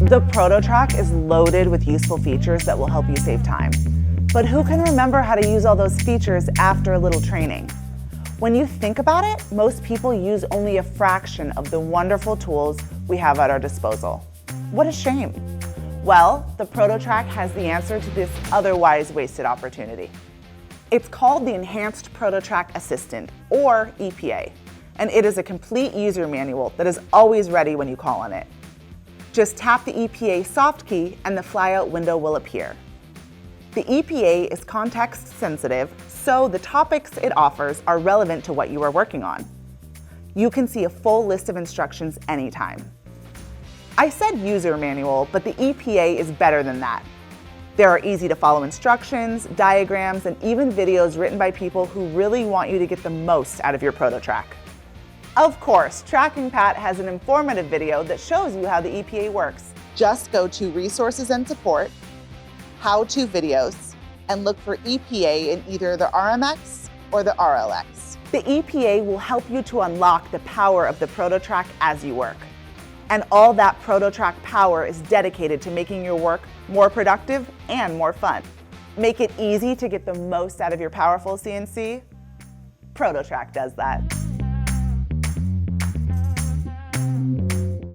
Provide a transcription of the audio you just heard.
The ProtoTRAK is loaded with useful features that will help you save time. But who can remember how to use all those features after a little training? When you think about it, most people use only a fraction of the wonderful tools we have at our disposal. What a shame. Well, the ProtoTRAK has the answer to this otherwise wasted opportunity. It's called the Enhanced ProtoTRAK Assistant, or E.P.A, and it is a complete user manual that is always ready when you call on it. Just tap the E.P.A soft key and the flyout window will appear. The E.P.A is context sensitive, so the topics it offers are relevant to what you are working on. You can see a full list of instructions anytime. I said user manual, but the E.P.A is better than that. There are easy to follow instructions, diagrams, and even videos written by people who really want you to get the most out of your ProtoTRAK. Of course, Tracking Pat has an informative video that shows you how the E.P.A works. Just go to Resources and Support, How-To Videos, and look for E.P.A in either the RMX or the RLX. The E.P.A will help you to unlock the power of the ProtoTRAK as you work. And all that ProtoTRAK power is dedicated to making your work more productive and more fun. Make it easy to get the most out of your powerful CNC? ProtoTRAK does that.